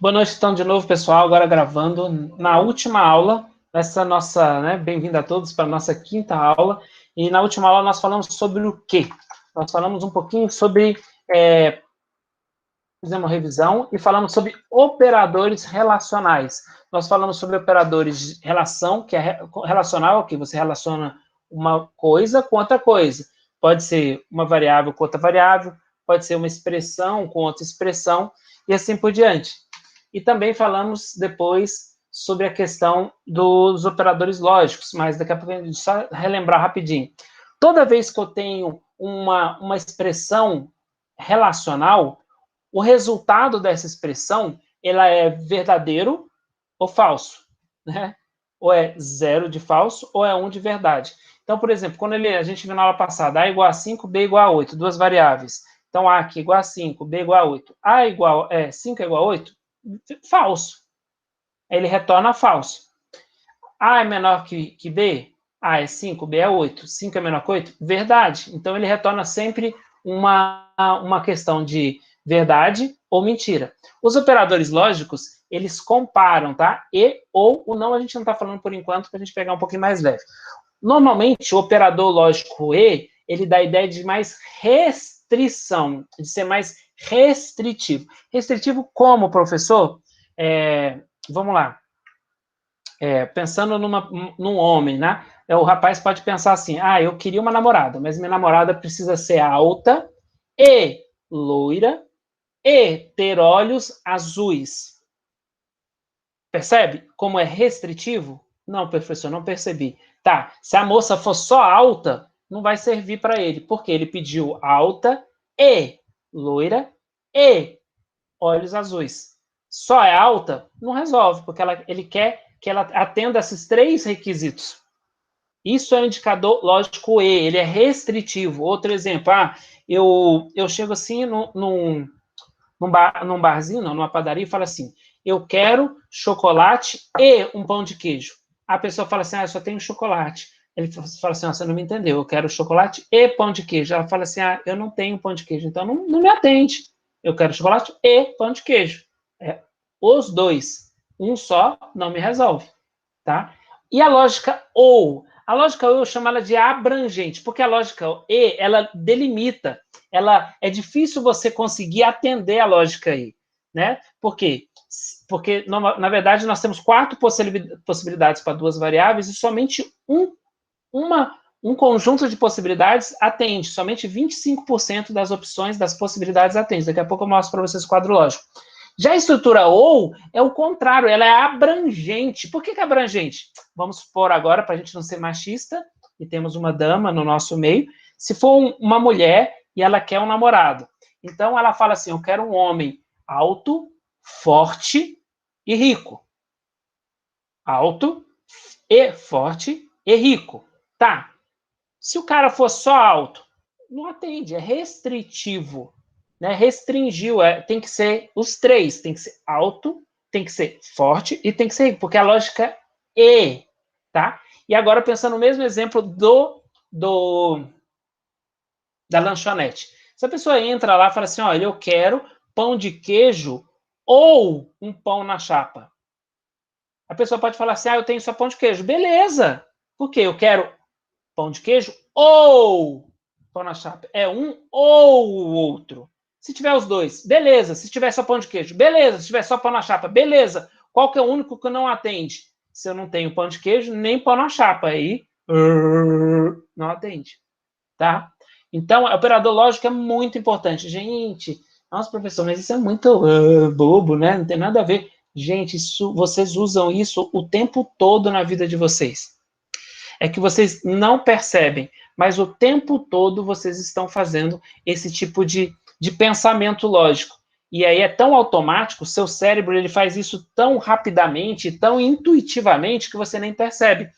Boa noite, então, de novo, pessoal. Agora gravando na última aula, essa nossa, né, bem-vindo a todos para a nossa quinta aula. E na última aula nós falamos sobre o quê? Nós falamos um pouquinho sobre, fizemos uma revisão e falamos sobre operadores relacionais. Nós falamos sobre operadores de relação, que é relacional, que você relaciona uma coisa com outra coisa. Pode ser uma variável com outra variável, pode ser uma expressão com outra expressão, e assim por diante. E também falamos depois sobre a questão dos operadores lógicos, mas daqui a pouco a gente só relembrar rapidinho. Toda vez que eu tenho uma expressão relacional, o resultado dessa expressão, ela é verdadeiro ou falso, né? Ou é 0 de falso, ou é 1 de verdade. Então, por exemplo, quando a gente viu na aula passada, A igual a 5, B igual a 8, duas variáveis. Então, A aqui igual a 5, B igual a 8. 5 é igual a 8? Falso. Ele retorna falso. A é menor que B? A é 5, B é 8. 5 é menor que 8? Verdade. Então, ele retorna sempre uma questão de verdade ou mentira. Os operadores lógicos, eles comparam, tá? E ou o não a gente não está falando por enquanto, para a gente pegar um pouquinho mais leve. Normalmente, o operador lógico E, ele dá a ideia de mais restrição, de ser mais restritivo. Restritivo como, professor? Vamos lá. Pensando num homem, né? O rapaz pode pensar assim, eu queria uma namorada, mas minha namorada precisa ser alta e loira e ter olhos azuis. Percebe como é restritivo? Não, professor, não percebi. Tá, se a moça for só alta, não vai servir para ele, porque ele pediu alta e loira e olhos azuis. Só é alta? Não resolve, porque ele quer que ela atenda esses três requisitos. Isso é um indicador lógico E, ele é restritivo. Outro exemplo, eu chego assim num barzinho, não, numa padaria, e falo assim, eu quero chocolate e um pão de queijo. A pessoa fala assim, eu só tenho chocolate. Ele fala assim, você não me entendeu, eu quero chocolate e pão de queijo. Ela fala assim, eu não tenho pão de queijo, então não me atende. Eu quero chocolate e pão de queijo. Os dois. Um só não me resolve, tá? E a lógica ou? A lógica ou eu chamo ela de abrangente, porque a lógica E, ela delimita, ela é difícil você conseguir atender a lógica E, né? Por quê? Porque, na verdade, nós temos 4 possibilidades para duas variáveis e somente um conjunto de possibilidades atende, somente 25% das opções, das possibilidades atende. Daqui a pouco eu mostro para vocês o quadro lógico. Já a estrutura ou é o contrário, ela é abrangente. Por que é abrangente? Vamos supor agora, para a gente não ser machista, e temos uma dama no nosso meio, se for uma mulher e ela quer um namorado. Então ela fala assim, eu quero um homem alto, forte e rico. Alto, e forte e rico. Tá. Se o cara for só alto, não atende, é restritivo. Né? Restringiu, tem que ser os três, tem que ser alto, tem que ser forte e tem que ser rico, porque a lógica é, tá? E agora pensando no mesmo exemplo da lanchonete. Se a pessoa entra lá e fala assim, olha, eu quero pão de queijo ou um pão na chapa. A pessoa pode falar assim, eu tenho só pão de queijo. Beleza! Por quê? Eu quero pão de queijo ou pão na chapa. É um ou o outro. Se tiver os dois, beleza. Se tiver só pão de queijo, beleza. Se tiver só pão na chapa, beleza. Qual que é o único que não atende? Se eu não tenho pão de queijo, nem pão na chapa. Aí, não atende. Tá? Então, o operador lógico é muito importante. Gente, nossa, professor, mas isso é muito bobo, né? Não tem nada a ver. Gente, vocês usam isso o tempo todo na vida de vocês. É que vocês não percebem, mas o tempo todo vocês estão fazendo esse tipo de pensamento lógico. E aí é tão automático, o seu cérebro ele faz isso tão rapidamente, tão intuitivamente, que você nem percebe.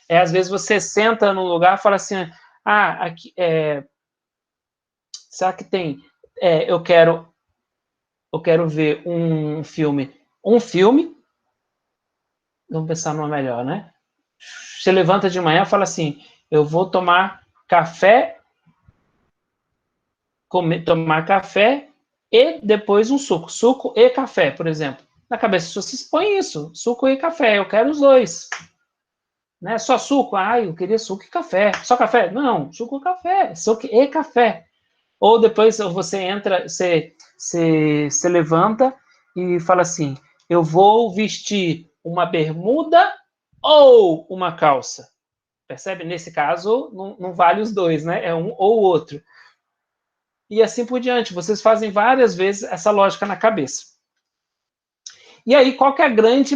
Às vezes você senta num lugar e fala assim, aqui, será que tem... eu quero ver um filme. Vamos pensar numa melhor, né? Você levanta de manhã e fala assim, eu vou tomar café e depois um suco. Suco e café, por exemplo. Na cabeça sua se expõe isso, suco e café, eu quero os dois. Né? Só suco, eu queria suco e café. Só café? Não, suco e café, suco e café. Ou depois você entra, você levanta e fala assim, eu vou vestir uma bermuda ou uma calça. Percebe? Nesse caso, não vale os dois, né? É um ou outro. E assim por diante. Vocês fazem várias vezes essa lógica na cabeça. E aí, qual que é a grande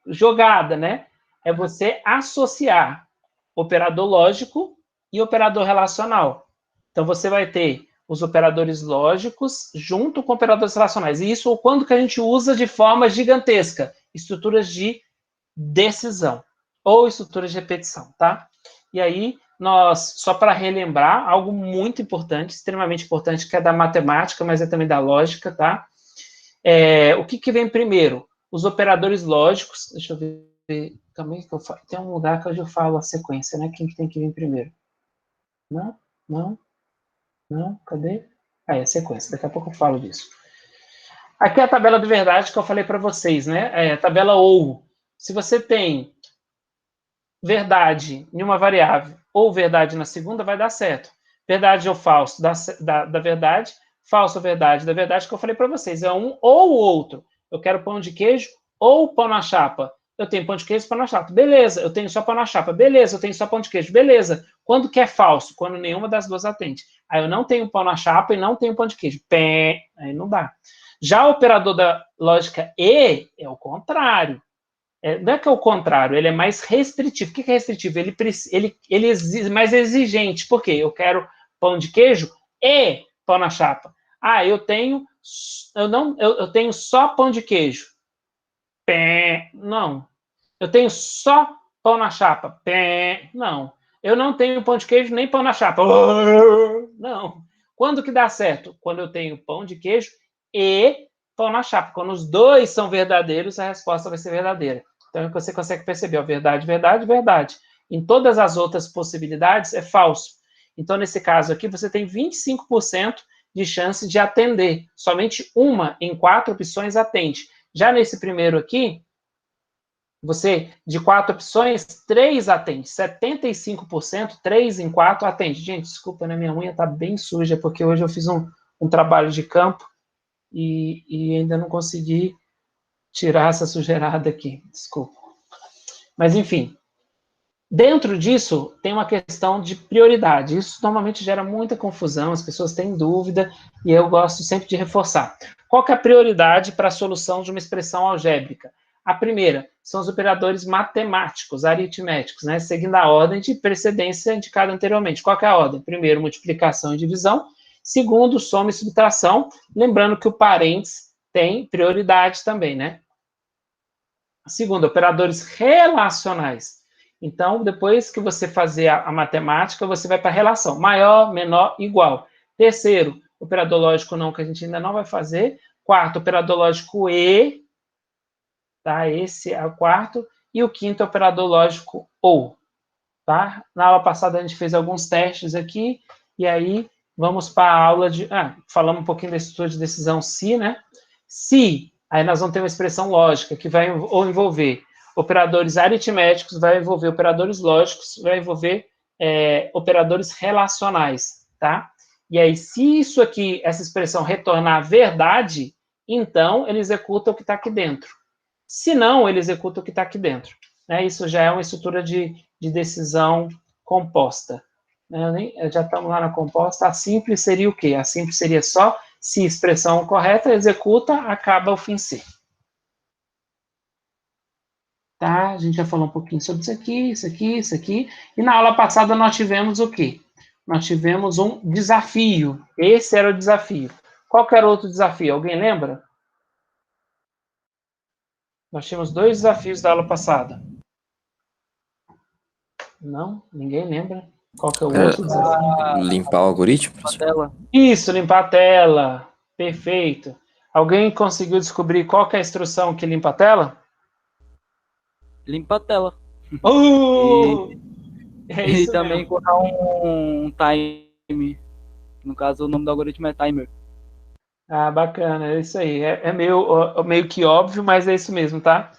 jogada, né? É você associar operador lógico e operador relacional. Então, você vai ter os operadores lógicos junto com operadores relacionais. E isso quando que a gente usa de forma gigantesca? Estruturas de decisão ou estruturas de repetição, tá? E aí, nós, só para relembrar, algo muito importante, extremamente importante, que é da matemática, mas é também da lógica, tá? O que vem primeiro? Os operadores lógicos, deixa eu ver também, que tem um lugar que eu falo a sequência, né? Quem que tem que vir primeiro? Não, cadê? Aí, a sequência, daqui a pouco eu falo disso. Aqui é a tabela de verdade que eu falei para vocês, né? A tabela OU. Se você tem verdade em uma variável ou verdade na segunda, vai dar certo. Verdade ou falso da verdade, falso ou verdade da verdade, que eu falei para vocês. É um ou o outro. Eu quero pão de queijo ou pão na chapa. Eu tenho pão de queijo e pão na chapa. Beleza, eu tenho só pão na chapa. Beleza, eu tenho só pão de queijo. Beleza. Quando que é falso? Quando nenhuma das duas atende. Aí eu não tenho pão na chapa e não tenho pão de queijo. Pé, aí não dá. Já o operador da lógica E é o contrário. Não é que é o contrário, ele é mais restritivo. O que é restritivo? Ele é mais exigente. Por quê? Eu quero pão de queijo e pão na chapa. Eu tenho só pão de queijo. Pé, não. Eu tenho só pão na chapa. Pé, não. Eu não tenho pão de queijo nem pão na chapa. Não. Quando que dá certo? Quando eu tenho pão de queijo e pão na chapa. Quando os dois são verdadeiros, a resposta vai ser verdadeira. Então, você consegue perceber, ó, verdade, verdade, verdade. Em todas as outras possibilidades, é falso. Então, nesse caso aqui, você tem 25% de chance de atender. Somente uma em 4 opções atende. Já nesse primeiro aqui, você, de 4 opções, 3 atende. 75%, 3 em 4 atende. Gente, desculpa, né? Minha unha está bem suja, porque hoje eu fiz um trabalho de campo e ainda não consegui tirar essa sujeirada aqui. Desculpa. Mas, enfim, dentro disso, tem uma questão de prioridade. Isso normalmente gera muita confusão, as pessoas têm dúvida, e eu gosto sempre de reforçar. Qual que é a prioridade para a solução de uma expressão algébrica? A primeira são os operadores matemáticos, aritméticos, né? Seguindo a ordem de precedência indicada anteriormente. Qual que é a ordem? Primeiro, multiplicação e divisão. Segundo, soma e subtração. Lembrando que o parênteses tem prioridade também, né? Segundo, operadores relacionais. Então, depois que você fazer a matemática, você vai para a relação. Maior, menor, igual. Terceiro, operador lógico não, que a gente ainda não vai fazer. Quarto, operador lógico e. Tá? Esse é o quarto. E o quinto, operador lógico ou. Tá? Na aula passada, a gente fez alguns testes aqui. E aí, vamos para a aula de... falamos um pouquinho da estrutura de decisão se, né? Se, aí nós vamos ter uma expressão lógica que vai ou envolver operadores aritméticos, vai envolver operadores lógicos, vai envolver operadores relacionais, tá? E aí, se isso aqui, essa expressão retornar verdade, então ele executa o que está aqui dentro. Se não, ele executa o que está aqui dentro. Né? Isso já é uma estrutura de decisão composta. Já estamos lá na composta. A simples seria o quê? A simples seria só se expressão correta, executa, acaba o fim C. Tá? A gente já falou um pouquinho sobre isso aqui, isso aqui, isso aqui. E na aula passada nós tivemos o quê? Nós tivemos um desafio. Esse era o desafio. Qual que era o outro desafio? Alguém lembra? Nós tínhamos 2 desafios da aula passada. Não? Ninguém lembra? Qual que é o outro desafio? Limpar o algoritmo? A tela. Isso, limpar a tela. Perfeito. Alguém conseguiu descobrir qual que é a instrução que limpa a tela? Limpa a tela. É isso e também mesmo. colocar um time. No caso, o nome do algoritmo é timer. Ah, bacana, é isso aí. É meio que óbvio, mas é isso mesmo, tá?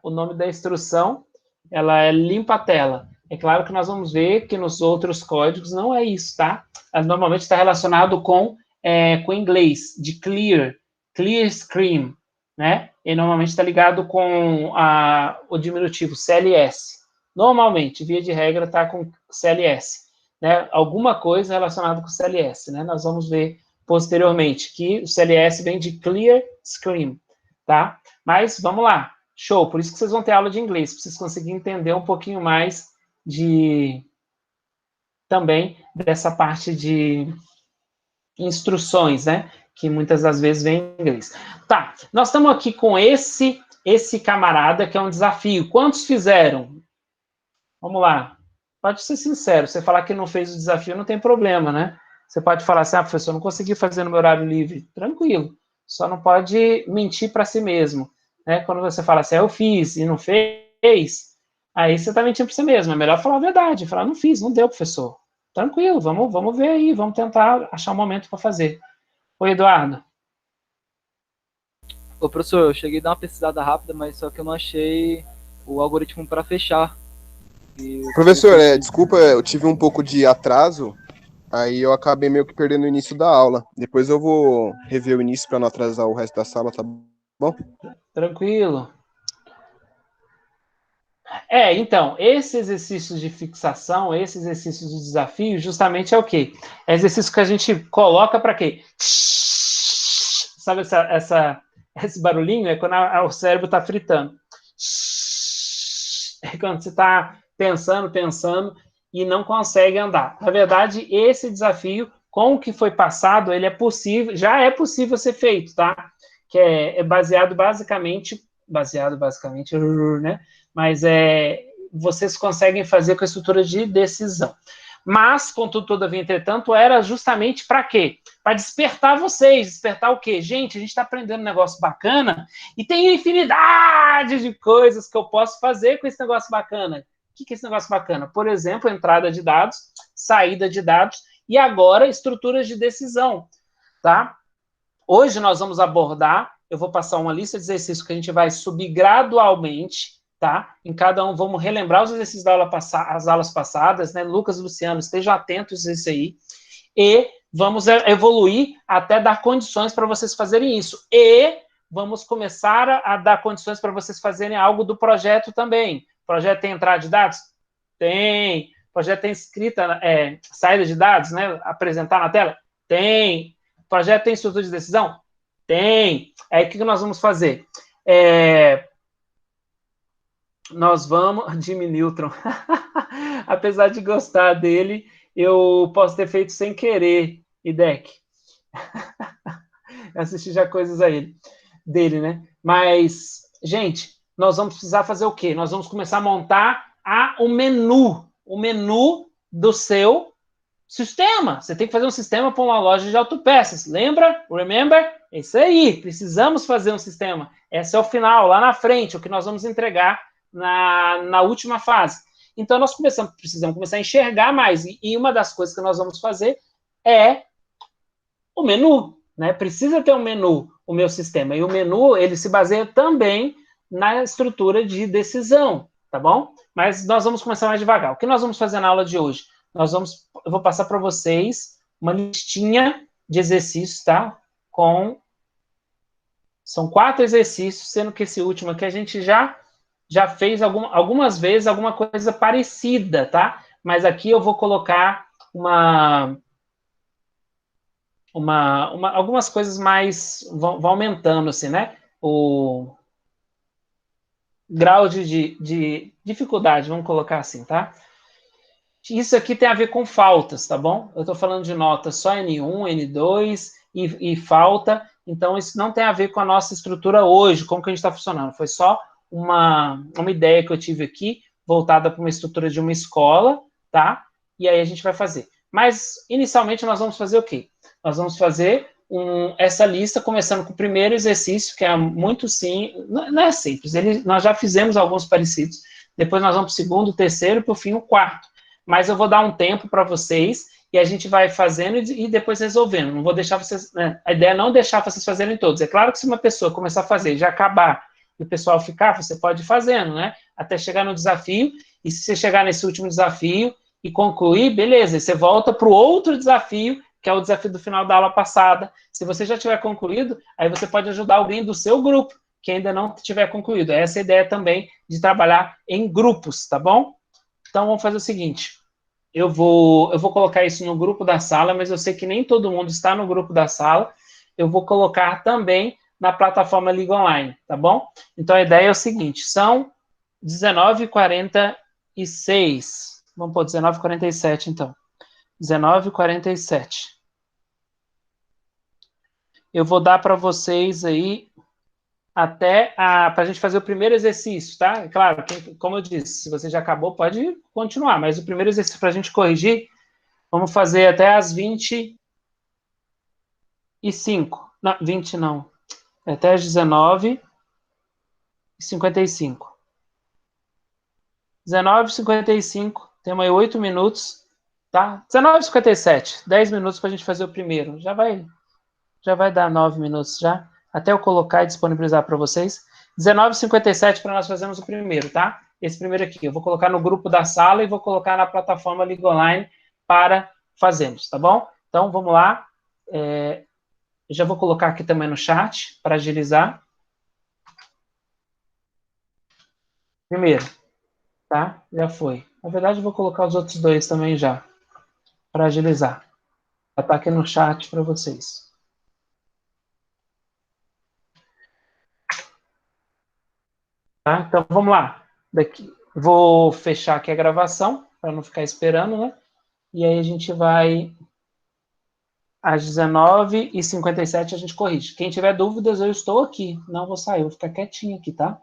O nome da instrução, ela é limpa a tela. É claro que nós vamos ver que nos outros códigos não é isso, tá? Normalmente está relacionado com inglês, de clear screen, né? E normalmente está ligado com o diminutivo CLS. Normalmente, via de regra, está com CLS, né? Alguma coisa relacionada com CLS, né? Nós vamos ver posteriormente, que o CLS vem de Clear Screen, tá? Mas vamos lá, show, por isso que vocês vão ter aula de inglês, para vocês conseguirem entender um pouquinho mais também dessa parte de instruções, né? Que muitas das vezes vem em inglês. Tá, nós estamos aqui com esse camarada que é um desafio. Quantos fizeram? Vamos lá. Pode ser sincero, você falar que não fez o desafio não tem problema, né? Você pode falar assim, professor, não consegui fazer no meu horário livre. Tranquilo. Só não pode mentir para si mesmo. Né? Quando você fala assim, eu fiz e não fez, aí você está mentindo para si mesmo. É melhor falar a verdade. Falar, não fiz, não deu, professor. Tranquilo, vamos ver aí, vamos tentar achar um momento para fazer. Oi, Eduardo. Ô, professor, eu cheguei a dar uma pesquisada rápida, mas só que eu não achei o algoritmo para fechar. E eu queria Professor, ver se... desculpa, eu tive um pouco de atraso, aí eu acabei meio que perdendo o início da aula. Depois eu vou rever o início para não atrasar o resto da sala, tá bom? Tranquilo. Então, esse exercício de fixação, esse exercício de desafio, justamente é o quê? É exercício que a gente coloca para quê? Sabe esse barulhinho? É quando o cérebro está fritando. É quando você está pensando e não consegue andar. Na verdade, esse desafio, com o que foi passado, ele é possível, já é possível ser feito, tá? Que é baseado basicamente, né? Mas vocês conseguem fazer com a estrutura de decisão. Mas, contudo, todavia, entretanto, era justamente para quê? Para despertar vocês. Despertar o quê? Gente, a gente está aprendendo um negócio bacana e tem infinidade de coisas que eu posso fazer com esse negócio bacana. O que é esse negócio bacana? Por exemplo, entrada de dados, saída de dados e agora estruturas de decisão, tá? Hoje nós vamos abordar, eu vou passar uma lista de exercícios que a gente vai subir gradualmente, tá? Em cada um, vamos relembrar os exercícios da as aulas passadas, né? Lucas e Luciano, estejam atentos a isso aí. E vamos evoluir até dar condições para vocês fazerem isso. E vamos começar a dar condições para vocês fazerem algo do projeto também. O projeto tem entrada de dados? Tem. O projeto tem escrita, saída de dados, né? Apresentar na tela? Tem. O projeto tem estrutura de decisão? Tem. Aí o que nós vamos fazer? Nós vamos. Jimmy Neutron. Apesar de gostar dele, eu posso ter feito sem querer, IDEC. Assisti já coisas dele, né? Mas, gente, nós vamos precisar fazer o quê? Nós vamos começar a montar o menu do seu sistema. Você tem que fazer um sistema para uma loja de autopeças. Lembra? Remember? É isso aí. Precisamos fazer um sistema. Esse é o final, lá na frente, o que nós vamos entregar na última fase. Então, nós precisamos começar a enxergar mais. E uma das coisas que nós vamos fazer é o menu, né? Precisa ter um menu, o meu sistema. E o menu, ele se baseia também na estrutura de decisão, tá bom? Mas nós vamos começar mais devagar. O que nós vamos fazer na aula de hoje? Eu vou passar para vocês uma listinha de exercícios, tá? São 4 exercícios, sendo que esse último aqui a gente já fez algumas vezes alguma coisa parecida, tá? Mas aqui eu vou colocar algumas coisas mais vão aumentando, assim, né? O grau de dificuldade, vamos colocar assim, tá? Isso aqui tem a ver com faltas, tá bom? Eu estou falando de notas só N1, N2 e falta, então isso não tem a ver com a nossa estrutura hoje, como que a gente está funcionando. Foi só uma ideia que eu tive aqui, voltada para uma estrutura de uma escola, tá? E aí a gente vai fazer. Mas, inicialmente, nós vamos fazer o quê? Nós vamos fazer essa lista, começando com o primeiro exercício, que é muito simples, não é simples, nós já fizemos alguns parecidos, depois nós vamos para o segundo, o terceiro, e por fim o quarto. Mas eu vou dar um tempo para vocês, e a gente vai fazendo e depois resolvendo. Não vou deixar vocês, né? A ideia é não deixar vocês fazerem todos. É claro que se uma pessoa começar a fazer e já acabar e o pessoal ficar, você pode ir fazendo, né? Até chegar no desafio, e se você chegar nesse último desafio e concluir, beleza, e você volta para o outro desafio, que é o desafio do final da aula passada. Se você já tiver concluído, aí você pode ajudar alguém do seu grupo que ainda não tiver concluído. Essa é a ideia também de trabalhar em grupos, tá bom? Então, vamos fazer o seguinte. Eu vou colocar isso no grupo da sala, mas eu sei que nem todo mundo está no grupo da sala. Eu vou colocar também na plataforma Liga Online, tá bom? Então, a ideia é o seguinte, são 19h46. Vamos pôr 19h47, então. 19h47. Eu vou dar para vocês aí até para a gente fazer o primeiro exercício, tá? Claro, como eu disse, se você já acabou, pode continuar, mas o primeiro exercício para a gente corrigir, vamos fazer até as 20h05. Não, 20 não. Até as 19h55. 19h55, temos aí 8 minutos, tá? 19h57, 10 minutos para a gente fazer o primeiro. Já vai dar 9 minutos já, até eu colocar e disponibilizar para vocês. 19h57 para nós fazermos o primeiro, tá? Esse primeiro aqui, eu vou colocar no grupo da sala e vou colocar na plataforma Liga Online para fazermos, tá bom? Então, vamos lá. Eu já vou colocar aqui também no chat, para agilizar. Primeiro, tá? Já foi. Na verdade, eu vou colocar os outros dois também já, para agilizar. Já está aqui no chat para vocês. Tá? Então, vamos lá. Vou fechar aqui a gravação, para não ficar esperando, né? E aí a gente vai... Às 19h57 a gente corrige. Quem tiver dúvidas, eu estou aqui. Não vou sair, vou ficar quietinho aqui, tá?